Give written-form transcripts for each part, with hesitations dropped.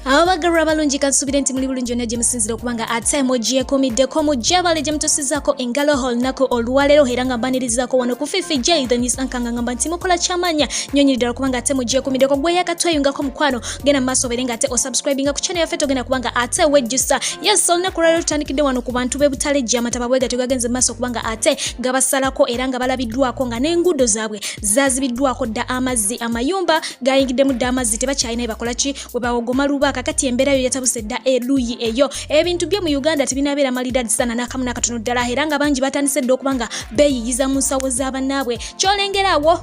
Abagarra balungi kansubira nti muli bulungi nnyo gye musinzira okubanga ate emoji ekomiddeko mu jabale gye mutosizzaako engalo olunaku olwaleero era nga mbanirizaako wano ku Fifi J the News Anchor ngamba nti mukola kyamanya nnyonyi ddala kubanga ate emoji ekomiddeko gwe yakatweyungako mukwano genda mu maaso obeere nga ate osubscribinga ku channel yaffe togenda kubanga ate wejjusa yes olunaku olwaleero tutandikidde wano ku bantu b'e Butale amataba bwe gatyo gagenze mu maaso kubanga ate gabasalako era nga balabiddwako nga n'enguudo zaabwe zaazibiddwako dda amazzi amayumba gayingiddemu dda amazzi tebakyalina bakola ki we bawogoma luba kakati embera yo yatabuse dda eluyi eyo ebintu bye mu Uganda tebinabeera malidadi sana n'akamu n'akatono ddala era nga bangi batandise dda okubanga beeyigiza mu nsawo z'abannaabwe kyolengerawo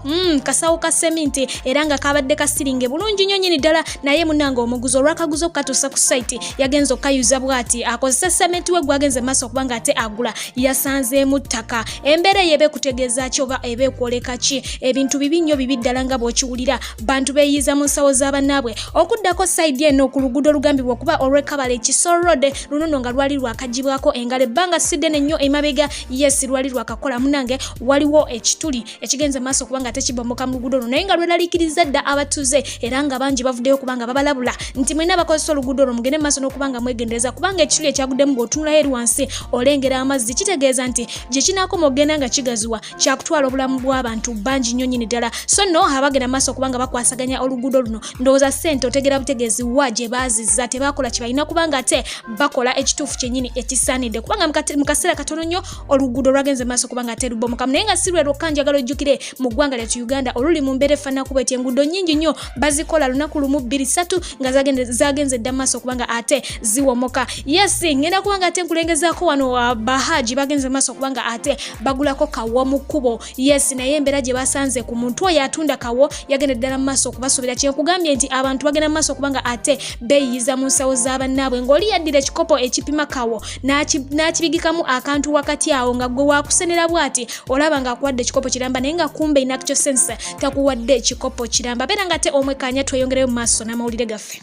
kasawo ka seminti era nga kabadde kasiringe bulungi nnyo nnyini ddala naye munnanga omuguzi olwakaguza okukatuusa ku site yagenza okukayuza bw'ati akozesa sementi we gwagenze maaso okubanga ate agula yasanzeemu ttaka embera eyo eba ekutegeeza ki oba eba ekwoleka ki ebintu bibi nnyo bibi ddala nga bw'okiwulira bantu beeyigiza mu nsawo z'abannaabwe okuddako side eno ku luguudo olugambibwa okuba olw'ekabala ekisoro road lunono nga lwali lwakagibwako engalo ebbanga siddene nnyo emabega yes lwali lwakakola munange waliwo ekituli ekigenze maaso okubanga tekibomoka mu luguudo luno naye nga lweraliikiriza dda abatuze era nga bangi bavuddeyo okubanga babalabula nti mwena abakozesa oluguudo olwo mugende maaso n'okubanga mwegendereza kubanga ekituli ekyaguddemu bw'otunulayo eri wansi olengera amazzi kitegeeza nti gye kinaakoma okugenda nga kigaziwa kyakutwala obulamu bw'abantu bangi nnyo nnyini ddala so nno abagenda maaso okubanga bakwasaganya oluguudo luno ndowooza ssente otegera butegeezi wa gye bazizza tebakola kye balina kubanga ate bakola ekituufu kyennyini ekisaanidde kubanga mu kaseera katono nnyo oluguudo lwagenze maaso kubanga ate lubomokamu naye nga si lwe lwokka njagala ojjukire mu ggwanga lyattu Uganda oluli mu mbeera efaananaku bw'eti enguudo nnyingi nnyo bazikola lunaku lumu 2-3 nga zagenze dda maaso kubanga ate ziwomoka yes ngenda kubanga ate nkulengezaako wano bahaji bagenze maaso kubanga ate bagulako kawo mu kkubo yes naye embeera gye basanze ku muntu oyo atunda kawo yagenda ddala mu maaso okubasuubira kyenkugambye nti abantu bagenda mu maaso kubanga ate beeyiza mu nsawo z'abannaabwe ng'oli yaddira ekikopo ekipima kawo n'akibigikamu akantu wakati awo nga gwe waakusenera bw'ati olaba ng'akuwadde ekikopo kiramba naye nga kumbe inactio sense takuwadde ekikopo kiramba beera nga ate omwekanya tweyongereyo mu maaso n'amawulire gaffe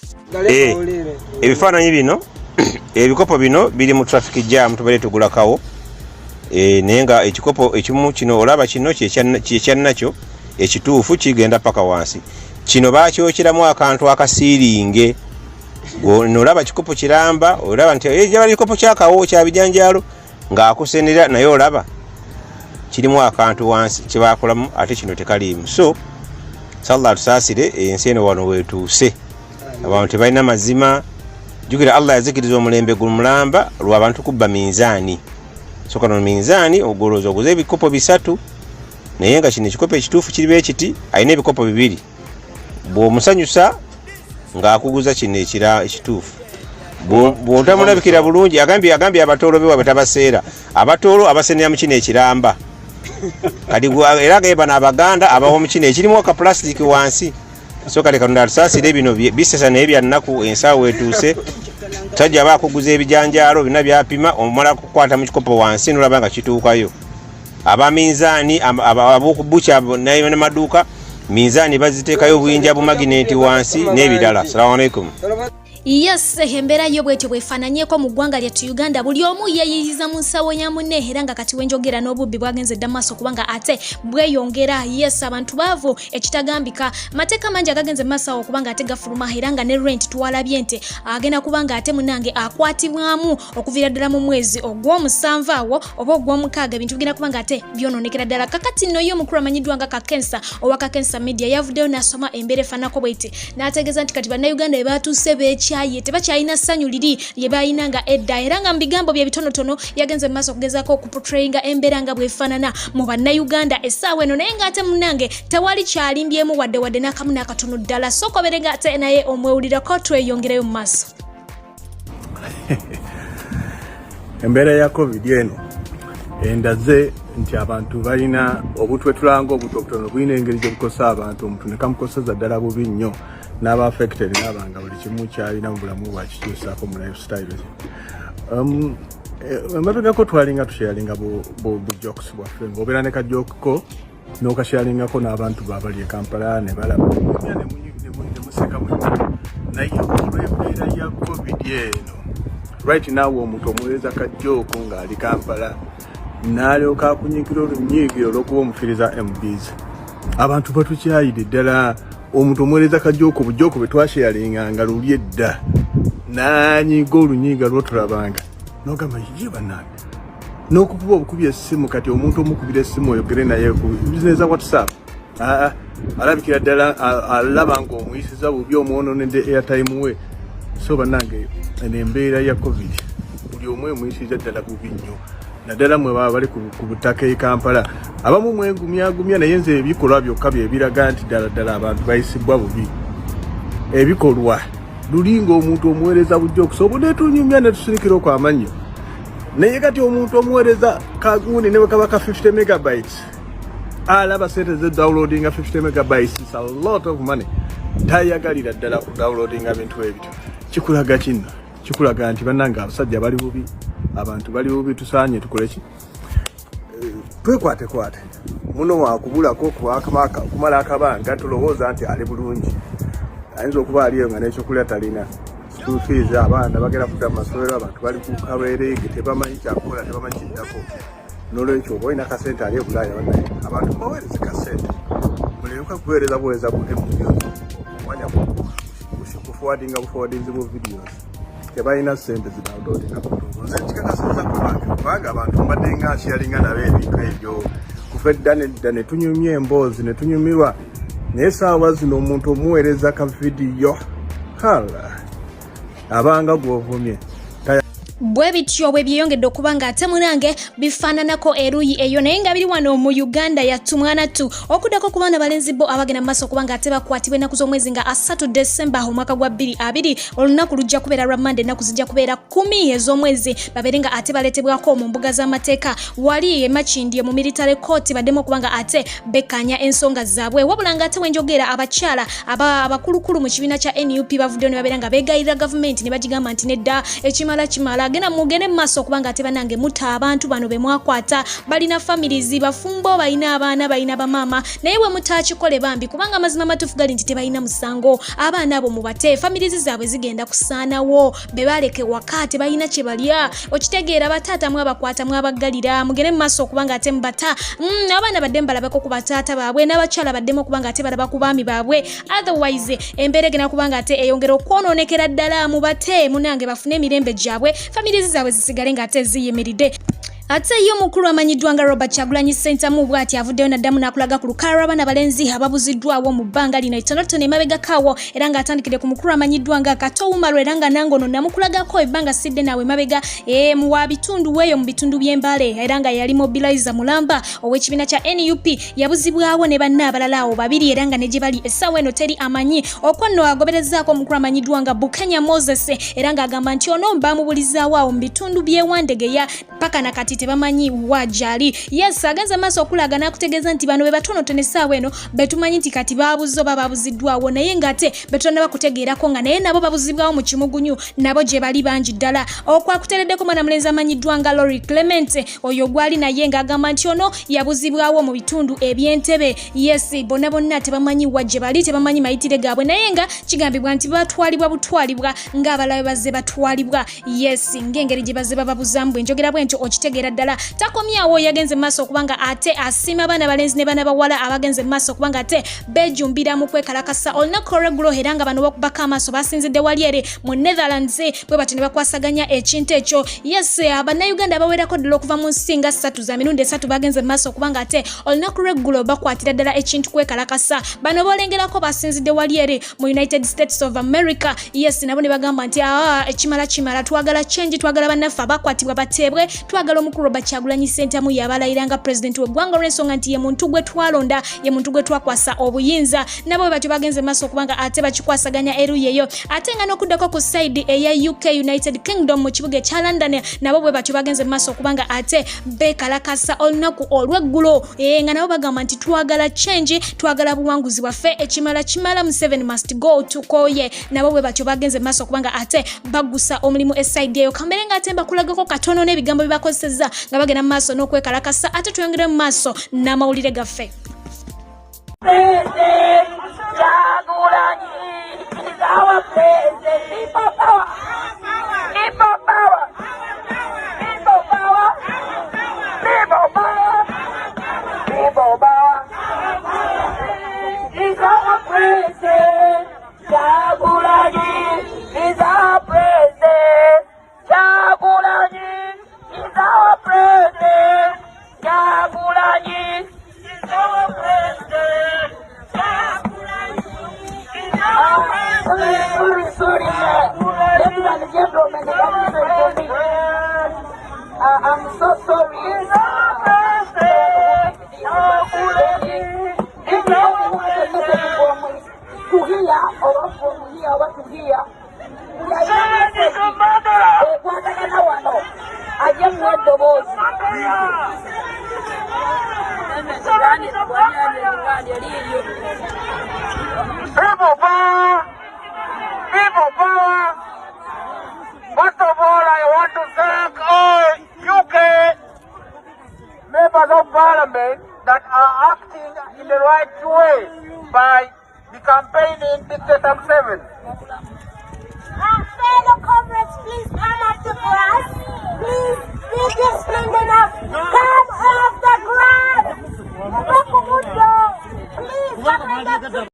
ebifaananyi bino ebikopo bino biri mu traffic jam tubaire tugula kawo naye nga ekikopo ekimu kino olaba kino kyekyannakyo ekituufu kigenda paka wansi kino baakyokeramu akantu akasiiringe nolaba kikopo kiramba olaba nti ejaba kikopo kyakawo kya bijanjaalo ng'akusenera naye olaba kirimu akantu wansi kyebakolamu ate kino tekaliimu so sallah tusaasire ensi eno wano weetuuse abantu tebalina mazima jukira Allah yazikiriza omulembe gulumulamba lw'abantu kubba minzaani so kano minzaani ogoloza oguze ebikopo 3 naye nga kino ekikopo ekituufu kiri beekiti alina ebikopo 2 bw'omusanyusa ng'akuguza kino ekituufu bw'otamulabikira bulungi agambye abatoolo be wabwe tabaseera abatoolo abasenera mu kino ekiramba kati era nga bano abaganda abaho mu kino ekirimu akapulasitiki wansi so kale Katonda atusaasire bino bisesa naye byannaku ensaawo etuuse tajja baakuguza ebijanjaalo bina byapima omala kukwata mu kikopo wansi nolaba nga kituukayo abaminzaani ab'okubuca naye n'amaduuka minzaani baziteekayo buyinja bumagineti wansi n'ebirala. Assalamu alaikum. Yes, embera yo bwetyo bwefaananyeko mu ggwanga lyattu Uganda buli omu yeeyiyiza mu nsawo ya munne era nga kati wenjogera n'obubbi bwagenze dda maaso kubanga ate bweyongera yes abantu baavu ekitagambika mateeka mangi agagenze maaso okubanga ate gafuluma era nga ne rent tuwalabye nti agenda kubanga ate munange akwatibwamu okuviira ddala mu mwezi ogw'omusanvu awo oba ogw'omukaaga ebintu bigenda kubanga ate byonoonekera ddala kakati nno yo omukulu amanyiddwa nga Kakensa owa Kakensa Media yavuddeyo n'asoma embeera efaananako bw'eti n'ategeeza nti kati bannayuganda batuuse beekya tebakyalina ssanyu liri lye balina nga edda era nga mu bigambo bye bitonotono yagenze mu maaso okugezaako okuportrayinga embeera nga bwefaanana mu bannayuganda essaawa eno naye ng'ate munnange tewali kyalimbyemu wadde n'akamu n'akatono ddala sooka obeere ng'ate naye omwewulirako tweyongereyo mu maaso embeera ya covid eno endaze nti abantu balina obutwetulanga obutobutono bulina engeri gye bukosa abantu omuntu ne kamukoseza ddala bubi nnyo n'aba affected n'abanga buli kimu kyalina mu bulamu bwakituusaako mu lifestyle emabegako twalinga tusharinga bu jokes bwaffe ng'obeera ne kajoko n'okashyaringako n'abantu baabali e Kampala ne balaba ne museka mwenna naye olw'embeera ya covid eno right now omuntu omuweereza kajoko ng'ali Kampala n'alyoka akunyikira olunyiigiro olw'okuba omufiriza MBs abantu batukyayire ddala omuntu omuweereza kajoko bujoko bwe twasharinganga luli edda nanyiga olunyiga lwotulabanga nogamba ye bannange n'okukuba obukubi essimu kati omuntu omukubira essimu oyogere naye ku bizinesi za whatsapp alabikira ddala alaba ng'omuyisiza bubi omwononedde airtime we so bannange eno embeera ya covid buli omu emuyisiriza ddala bubi nnyo naddala mwe baba bali ku butaka e Kampala abamu mwegumyagumya naye nze ebikolwa byokka byebiraga nti ddala abantu bayisibwa bubi ebikolwa lulinga omuntu omuweereza bujja okusobola netunyumya netusinikira okwamannyo naye kati omuntu omuweereza kagundi ne bwe kaba ka 50 megabytes alaba sente ze downloadinga 50 megabytes is a lot of money tayagalira ddala ku downloadinga bintu ebityo kikulaga kino kikulaga nti bannanga abasajja bali bubi abantu bali bubi tusaanye tukoleki twekwate muno wakubulako kumala akabanga tulowooza nti ali bulungi ayinza okuba aliyo nga n'ekyokulya talina school fees abaana bagera kudda mu masomero abantu bali ku kabeerege tebamanyi kyakukola tebamanyi kiddako n'olwekyo oba olina kasente ali ebulaaya bannaye abantu mubaweereze kasente muleka kuweereza buweereza bu emuliyoni omwanya buforwardinzimu videos tebalina sente zidownloadinga nze kikakasiza kubanga abantu mbadde nga nsharinga nabo ebintu ebyo kuva edda ne tunyumya emboozi ne tunyumirwa naye saawa zino omuntu omuweereza ka vidiyo abanga gwovumye bwe bityo bwe byeyongedde okuba ng'ate munange bifaananako eruyi eyo naye nga biri wano mu Uganda yatumwana tu okuddako ku baana balenzi bo abagenda mu maaso okuba ng'ate bakwatibwa ennaku z'omwezi nga 3 December omwaka gwa 2020 olunaku lujja kubeera lwa Monday ennaku zijja kubeera 10 ez'omwezi babeere nga ate baleetebwako mu mbuga z'amateeka wali emakindye mu military court baddemu okuba nga ate bekkaanya ensonga zaabwe wabula ng'ate wenjogera abakyala abakulukulu mu kibiina kya NUP bavuddeyo ne babeera nga beegayirira gavumenti ne bagigamba nti nedda ekimala agenda mugende maaso kubanga ate banange muta abantu bano be mwakwata balina families bafumbo balina abaana balina bamama naye we mutakikole bambi kubanga amazima matufu gali nti tebalina musango abaana abo mubate families zaabwe zigenda kusaanawo be baleke wakati balina kye balya okitegeera bataata mwabakwata mwabagalira mugende maaso kubanga ate mbata abaana baddemu balabako ku bataata baabwe n'abakyala baddemu kubanga ate balaba ku baami baabwe otherwise embeera egenda kubanga ate eyongera okwonoonekera ddala mubate munange bafune emirembe gyabwe families zaabwe zisigale ng'ate ziyimiridde ate yo mukulu amanyiddwa nga Robert Kyagulanyi Ssentamu bw'ati avuddeyo naddamu n'akulaga ku lukalala lw'abaana balenzi ababuziddwawo mu bbanga lino etonotono emabega kaawo era ng'atandikidde ku mukulu amanyiddwa nga Katowumalo era nga nangono namukulagako ebbanga sidde naawe emabega wa bitundu weeyo mu bitundu by'Embale era nga yali mobilizer Mulamba ow'ekibiina kya NUP yabuzibwawo ne banne abalala awo babiri era nga ne gye bali essaawa eno teri amanyi okwanno agoberezaako omukulu amanyiddwa nga Bukenya Moses era ng'agamba nti ono baamubulizaawo awo mu bitundu by'Ewandegeya paka nakati tebamanyi wajali yes agenza maaso okulaga nakutegeeza nti bano be batonotono essaawa eno betumanyi nti kati babuzo babuziddwawo naye ngate betonna bakutegeerako nga naye nabo babuzibwawo mu kimugunyu nabo gye bali bangi ddala okwakutereddeko mwana mulenzi amanyiddwa nga Lori Clement oyo gwali naye ng'agamba nti ono yabuzibwawo mu bitundu eby'Entebe yes bonna tebamanyi wajje bali tebamanyi mayitire gaabwe naye nga kigambibwa nti batwalibwa ng'abalabe bazze batwalibwa yes ng'engeri gye bazze bababuzamu bwe njogera bwe ntyo okitegeera ddala takomyawo yagenze maaso okubanga ate asima abaana balenzi ne baana bawala abagenze maaso okubanga ate bejumbira mu kwekalakasa olunaku olweggulo era nga bano bakubaka amaaso basinzidde wali ere mu Netherlands bwe bati ne bakwasaganya ekintu ekyo yes abannayuganda abawerako ddala okuva mu nsi nga 3 za mirundi 3 bagenze maaso okubanga ate olunaku lweggulo bakwatira ddala ekintu kwekalakasa bano bolengerako basinzidde wali ere mu United States of America yes nabo ne bagamba nti ekimala twagala change twagala bannaffe abakwatibwa bateebwe twagala omukulu Robert Kyagulanyi Ssentamu yabalayiranga president w'eggwanga olw'ensonga nti ye muntu gwe twalonda ye muntu gwe twakwasa obuyinza nabo bwe batyo bagenze maaso okubanga ate bakikwasaganya eruyeyo ate nga n'okuddako ku side eya UK United Kingdom mu kibuga ekya London nabo bwe batyo bagenze maaso okubanga ate bekalakasa olunaku olw'eggulo nga nabo bagamba nti twagala change twagala buwanguzi bwaffe ekimala Museveni must go tukoye nabo bwe batyo bagenze maaso okubanga ate bagusa omulimu eside eyo kambere nga ate bakulagako katono n'ebigambo bibakozesezza nga bagenda mu maaso n'okwekalakasa ate tuyongere mu maaso n'amawulire gaffe. I'm so sorry. People power. First of all, I want to thank all UK members of parliament that are acting in the right way by the campaigning Dictator 7. Fellow comrades, please come up to grass. Please, discipline enough. Come off the ground. Please, come.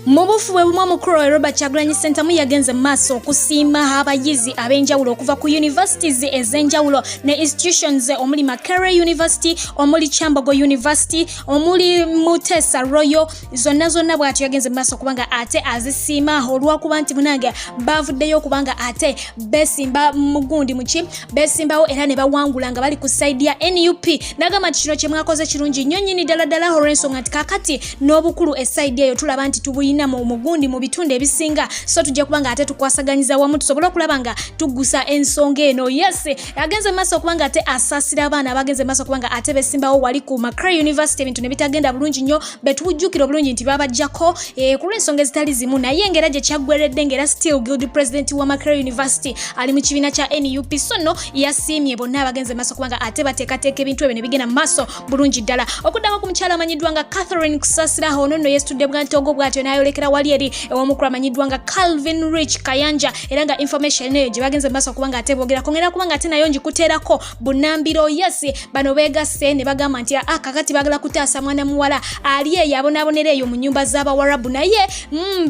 Mubufuwe bumwe mukuru Robert Kyagulanyi Center yagenze maaso okusiima abayizi ab'enjawulo okuva ku universities ez'enjawulo ne institutions omuli Makerere University, omuli Kyambogo University, omuli Mutesa Royal, zonna bw'atyo yagenze maaso kubanga ate azisiima olw'okuba nti munange bavuddeyo kubanga ate besimba mugundi muki besimbawo era ne bawangula nga bali ku side ya NUP. Nagamba nti kino kye mwakoze kirungi nnyo nnyini ddala olw'ensonga nti kakati n'obukulu eside eyo tulaba nti tubuyina mu mugundi mu bitundu ebisinga, so tujja kubanga ate tukwasaganyiza wamu tusobole okulaba nga tugusa ensonga eno. Yes, agenze maaso okubanga ate asasira abaana abagenze maaso okubanga ate besimbawo wali ku Makerere University ebintu ne bitagenda bulungi nnyo betujjukira bulungi nti babajjako ku lw'ensonga ezitali zimu, naye ngera gye kyaggweredde ngera still guild president wa Makerere University ali mu kibiina kya NUP, so no yasiimye bonna abagenze maaso okubanga ate bateekateeka ebintu ebyo ne bigenda maaso bulungi ddala. Okuddako ku mukyala amanyiddwa nga Catherine Kusasira ono nno yestudde bwantogo bw'atyo n'ayolekera wali eri ew'omukulu amanyiddwa nga Calvin Rich Kayanja, era nga information eyo gye bagenze maaso okubanga ate boogera kongera kubanga ate nayo ngikuteerako Bunambiro. Yes, bano beegasse ne bagamba nti kakati bagala kutaasa mwana muwala ali eyo abonaabonera eyo mu nnyumba z'Abawarabu, naye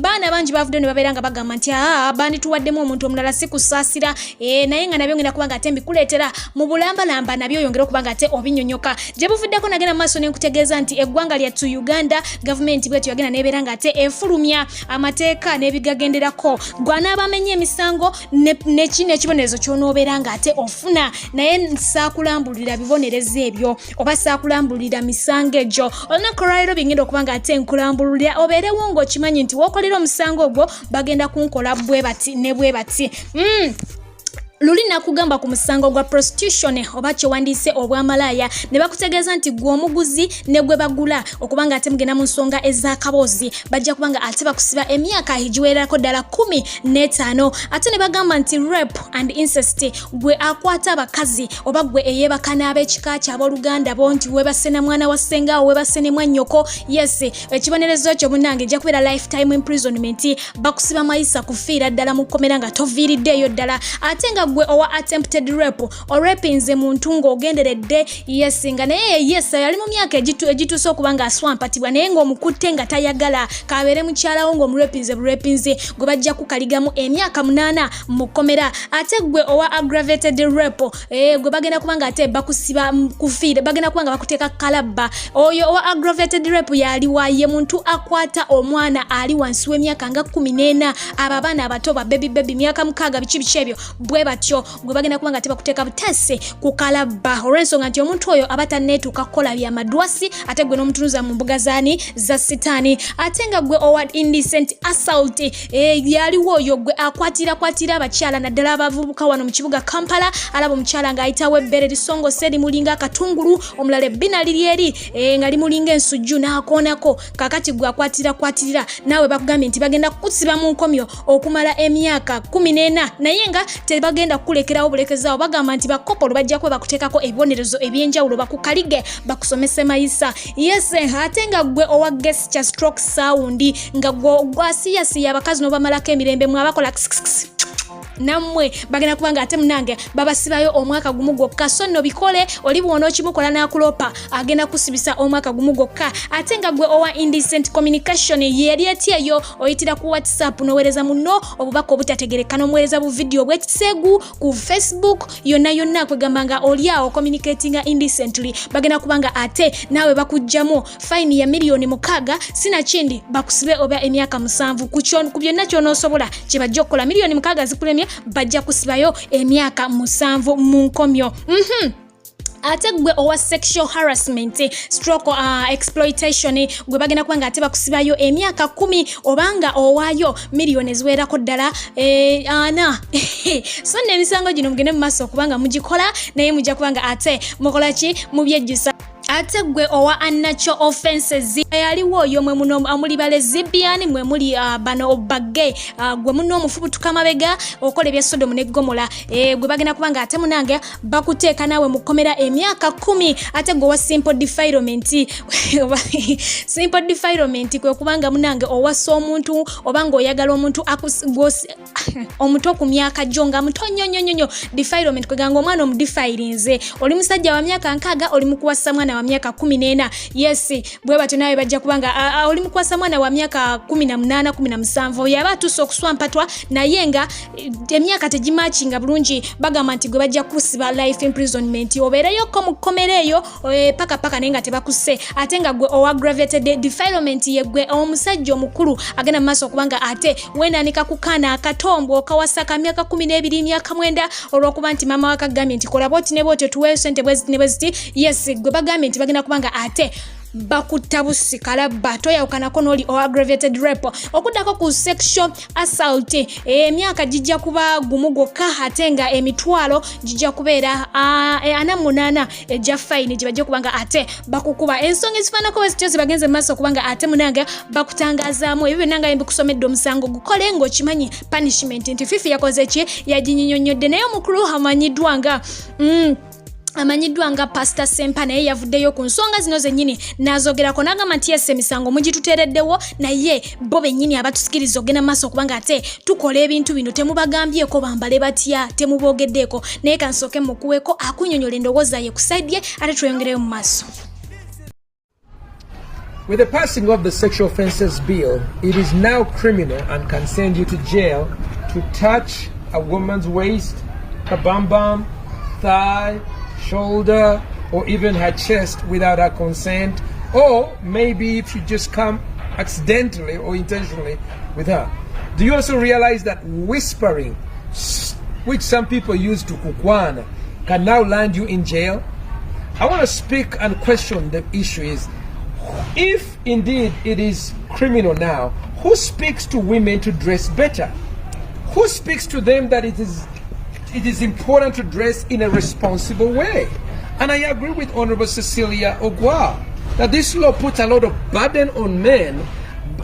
baana bangi bavudde ne babeera nga bagamba nti bandituwaddemu omuntu omulala si kusaasira, naye nga nabyo ngenda kubanga ate mbikuleetera mu bulambalamba nabyo oyongera okubanga ate obinyonyoka. Gye buvuddeko nagenda maaso ne nkutegeeza nti eggwanga lyattu Uganda gavumenti bwetyo yagenda neebeera nga ate efulumya amateeka n'ebigagenderako gw'anaabamenya emisango n'ekibonerezo ky'onoobeera nga ate ofuna, naye saakulambulira bibonerezo ebyo oba saakulambulira misango egyo. Olunaku olwaleero bingenda okuba nga ate nkulambulira obeerewo ng'okimanyi nti w'okolera omusango ogwo bagenda kunkola bwe bati ne bwe bati. Luli nakugamba ku musango gwa prostitution oba kyewandiise obwamalaya ne bakutegeeza nti gwe omuguzi ne gwe bagula okubanga ate mugenda mu nsonga ez'akabozi bajja kubanga ate bakusiba emyaka egiwererako ddala 15, ate ne bagamba nti rape and incest gwe akwata abakazi oba gwe eyeebaka n'ab'ekika ky'abooluganda bo nti webase na mwana wa ssenga webase ne mwannyoko. Yes, ekibonerezo kyo munnange ejja kubeera lifetime imprisonment, bakusiba mayisa kufiira ddala mu kkomera nga toviiriddeeyo ddala. Ate nga gwe owa attempted rape orapinze muntu ng'ogenderedde, yes nga naye yes yali mu myaka egituuse okuba nga aswampatibwa naye ng'omukutte nga tayagala kabeere mukyalawo ng'omurapinze burapinze gwe bajja kukaligamu emyaka 8 mu kkomera. Ate gwe owa aggravated rape gwe bagenda kubanga ate bakusiba kufiira bagenda kubanga bakuteeka kalabba. Oyo owa aggravated rape yali waye muntu akwata omwana ali wansi w'emyaka nga 14, abo abaana abato ba baby myaka 6 biki ebyo bwe batyo gwe bagenda kubanga ate bakuteeka butase ku kalabba olw'ensonga nti omuntu oyo aba tanneetuuka kukola bya madwasi ate gwe n'omutunuza mu mbuga zaani za sitaani. Ate nga gwe owa indecent assault yaliwo oyo gwe akwatira abakyala naddala abavubuka wano mu kibuga Kampala, alaba omukyala ng'ayitawo ebbere lisongose limulinga akatungulu, omulala ebbina liri eri nga limulinga ensujju n'akoonako. Kakati gwe akwatirira naawe bakugambye nti bagenda kukusiba mu nkomyo okumala emyaka 14, naye nga tebagenda kulekerawo bulekezaawo bagamba nti bakopolo bajja kuba bakuteekako ebibonerezo ebyenjawulo bakukalige bakusomese mayisa. Yes, ate nga gwe owa gesture stroke sound nga gwasiyasiya abakazi n'obamalako emirembe mwabakola nammwe bagenda kubanga ate munange babasibayo omwaka gumu gwokka, so nno bikole oli bwona okimukola n'akulopa agenda kusibisa omwaka gumu gwokka. Ate nga gwe owa indecent communication yeri etyeyo oyitira ku WhatsApp n'oweereza muno obubaka obutategereka n'omuweereza bu video bw'ekisegu ku Facebook yonna kwegamba nga oli awo communicating indecently bagenda kubanga ate naawe bakujjamu fine ya milioni 6 sinakindi bakusibe oba emyaka 7 ku byonna ky'onoosobola kye bajja okukola. Milioni 6 zikulemye bajja kusibayo emyaka 7 mu nkomyo. Ate gwe owa sexual harassment stroke exploitation gwe bagenda kubanga ate bakusibayo emyaka 10 obanga owaayo miliyoni eziwerako ddala ana. So n'emisango gino mugende mu maaso kubanga mugikola naye mujja kubanga ate mukola ki mubyejjusa. Ate gwe owa unnatural offenses yaliwo oyo mwe muno amuli bale zibiani mwe muli bano bagge gwe muno omufubutuka mabega okola ebya Sodom ne Gomora gwe bagenda kubanga ate munange bakuteeka nawe mukomera emyaka 10. Ate gwe wa simple defilement simple defilement kwe kubanga munange owasa omuntu obanga oyagala omuntu omuto ku myaka jonga muto nyonyonyonyo defilement kwe ganga omwana omudefirinze oli musajja wa myaka 6 oli mukuwasa mwana wa myaka 14. Yes bwe batyo nawe bajja kubanga oli mukwasa mwana wa myaka 18 17 yaba tuso okuswampatwa naye nga emyaka tegimachinga bulungi bagamba nti gwe bajja kusiba life imprisonment obereyo ko mukomereyo paka nenga tebakuse. Ate nga gwe o aggravated defilement ye gwe omusajja omukulu agenda maso kubanga ate wenanika kukana akatombo okawasa ka myaka 12 myaka 9 olwokuba nti mama wakagambye nti kola boti ne boti tuwe sente bwezi. Yes gwe bagambye nti bagenda kubanga ate bakutabusikala bato yawukanako n'oli o aggravated rape okuddako ku sexual assault emyaka gijja kuba gumu gwokka ate nga emitwalo gijja kubeera 48 ejja fine gye bajja kubanga ate bakukuba ensonga ezifaanako wezityo zibagenze mu maaso kubanga ate munange bakutangazaamu ebyo byonna nga mbikusobedde omusango gukole ng'okimanyi punishment nti fifi yakoze ki yaginyinyonnyodde naye omukulu amanyiddwa nga Pastor Sempa naye yavuddeyo ku nsonga zino zennyini n'azogerako n'agamba nti yese emisango mugituteereddewo naye bo bennyini abatusikiriza ogenda maaso kubanga ate tukola ebintu bino temubagambyeko bambale batya temuboogeddeeko naye kansooke mukuweeko akunnyonnyola endowooza ye ku side ye ate tweyongereyo mu maaso. With the passing of the Sexual Offences Bill, it is now criminal and can send you to jail to touch a woman's waist, her bum, thigh, shoulder, or even her chest without her consent, or maybe if you just come accidentally or intentionally with her. Do you also realize that whispering, which some people use to kukwana, can now land you in jail? I want to speak and question the issue is, if indeed it is criminal now, who speaks to women to dress better? Who speaks to them that it is important to dress in a responsible way? And I agree with Honorable Cecilia Ogwa that this law puts a lot of burden on men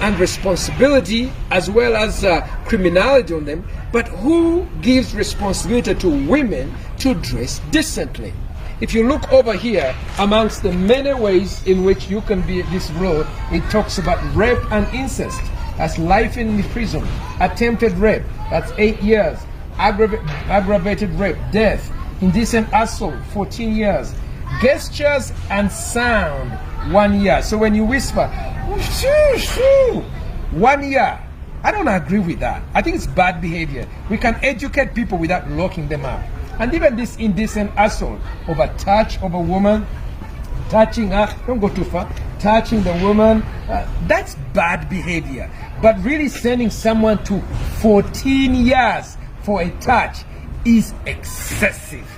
and responsibility as well as criminality on them, but who gives responsibility to women to dress decently? If you look over here, amongst the many ways in which you can be this law, it talks about rape and incest. That's life in prison. Attempted rape, that's 8 years. Aggravated rape, death. Indecent assault, 14 years. Gestures and sound, 1 year. So when you whisper, 1 year, I don't agree with that. I think it's bad behavior. We can educate people without locking them up. And even this indecent assault of a touch of a woman, touching her, don't go too far, touching the woman, that's bad behavior. But really sending someone to 14 years for a touch is excessive.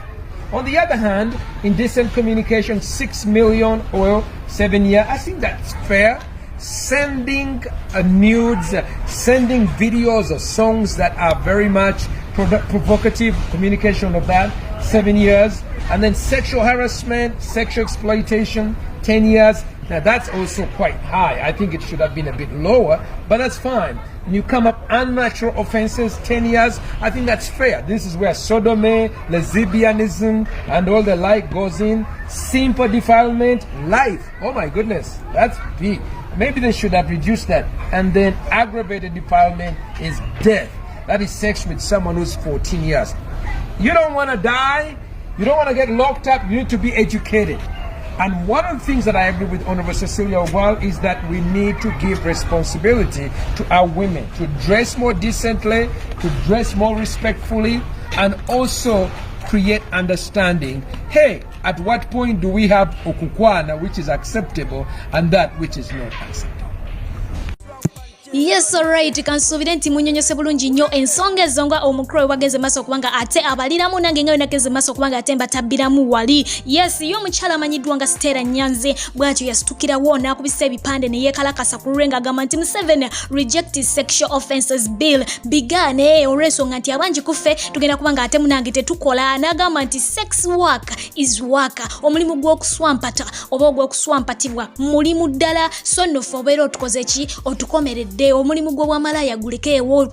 On the other hand, indecent communication, 6 million or 7 years, I think that's fair. Sending nudes, sending videos or songs that are very much provocative communication of that, 7 years. And then sexual harassment, sexual exploitation, 10 years. Now that's also quite high. I think it should have been a bit lower, but that's fine. When you come up unnatural offenses, 10 years, I think that's fair. This is where sodomy, lesbianism, and all the like goes in. Simple defilement, life. Oh my goodness, that's big. Maybe they should have reduced that. And then aggravated defilement is death. That is sex with someone who's 14 years. You don't want to die. You don't want to get locked up. You need to be educated. And one of the things that I agree with Honorable Cecilia Owal is that we need to give responsibility to our women to dress more decently, to dress more respectfully, and also create understanding. Hey, at what point do we have okukwana, which is acceptable, and that which is not acceptable? Yes, alright, kansubire nti munyonyose bulungi nnyo ensonga ezo nga omukulu wagenze maaso kubanga ate abaliramu nange nga yonageze maaso kubanga ate mbatabiramu wali. Yes, yo mukyala amanyiddwa nga Stella Nyanzi bwatyo yasitukirawo n'akubisa ebipande ne yeekalakasa ku lulwe ng'agamba nti Museveni reject sexual offences bill bigaane olw'ensonga nti abangi kuffe tugenda kubanga ate munange tetukola, n'agamba nti sex work is work, omulimu gw'okuswampata oba ogw'okuswampatibwa mulimu ddala, so nno ffe obeera otukoze ki otukomeredde, omulimu gw'obwamalaya gulekeewo.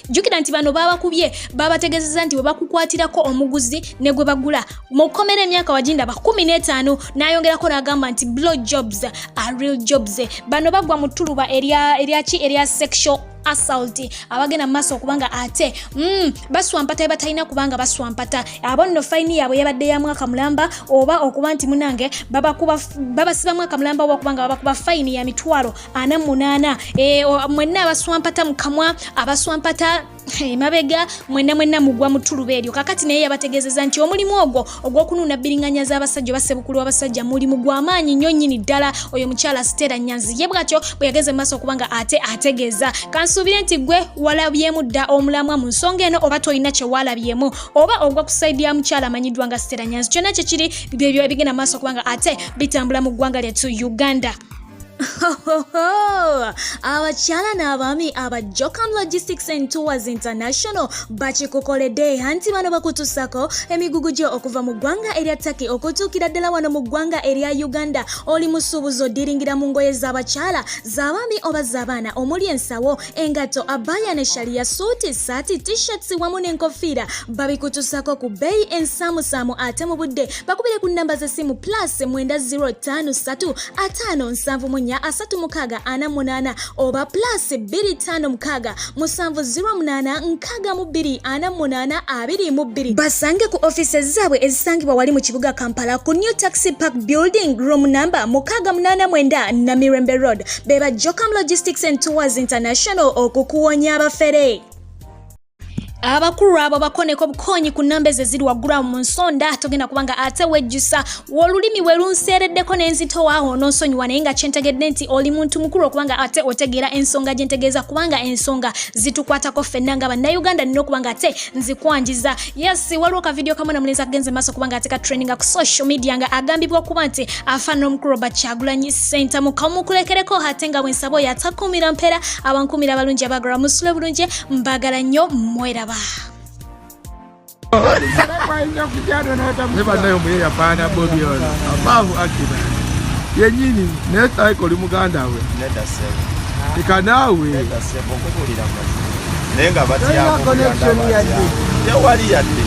Jjukira nti bano babakubye babategezeza nti bwe bakukwatirako omuguzi ne gwe bagula mukomera emyaka wagindaba 15 n'ayongerako n'agamba nti blow jobs are real jobs. Bano bagwa mu ttuluba erya sexual assault abagenda maaso kubanga ate baswampata batalina kubanga baswampata abo nno fine yabwe yabadde ya mwaka mulamba oba okuba nti munange babasiba mwaka mulamba oba kubanga babakuba fine ya mitwalo 48. Mwenna abaswampata mukamwa abaswampata mabega mwenna mugwa mutuluba eryo. Kakati naye yabategezeza nti omulimu ogwo ogw'okununa biringanya z'abasajja basebukulu w'abasajja mulimu gw'amaanyi nnyo nnyini ddala. Oyo mukyala Stella Nyanzi ye bwatyo bwe yageze maaso kubanga ate ategeeza. Kansubire nti gwe walabyemu dda omulamwa mu nsonga eno oba tolina kye walabyemu oba ogwa ku side ya mukyala amanyiddwa nga Stella Nyanzi, kyonna kye kiri bibyo ebigenda maaso kubanga ate bitambula mu ggwanga lyattu Uganda. Abakyala n'abaami aba Jokam Logistics and Tours International bakikukoledde anti bano bakutusako emigugu gyo okuva mu ggwanga erya Turkey okutuukira ddala wano mu ggwanga erya Uganda. Oli musuubuzi odiringira mu ngoye z'abakyala z'abaami oba z'abaana omuli ensawo, engatto, abaya ne sharia, suuti, saati, t-shirts wamu n'enkofiira babikutusako ku bbeeyi ensaamusaamu ate mu budde. Bakubire ku nnamba z'essimu +053 574 368 oba +256 708 basange ku offices zaabwe ezisangibwa wali mu kibuga Kampala ku New Taxi Park Building room number 689 Namirembe Road. Beba Jokam Logistics and Tours International okukuwonya abafere. Abakulu abo bakoneko bukonyi ku nnamba eziri waggula mu nsonda togenda kubanga ate wejjusa olulimi we lunseereddeko n'enzito waawo n'onsonyiwa naye nga kyentegedde nti oli muntu mukulu okubanga ate otegeera ensonga gye ntegeeza kubanga ensonga zitukwatako ffenna nga bannayuganda nina okubanga ate nzikwanjiza. Yes, waliwo ka video kamwe namulenzi agenze maaso kubanga ate ka traininga ku social media nga agambibwa kuba nti afaana omukulu Kyagulanyi Center mukamukulekereko ate nga bwensabo yatakumira mpera abankumira balungi abagala musule bulungi mbagala nnyo mweraba. Nayo mweya pana bobi ono abavu akina yenyini nesta ikoli muganda we nenda sebo ikanawe nenda sebo kukulira mazi nenga bati yako connection yadde yawali yadde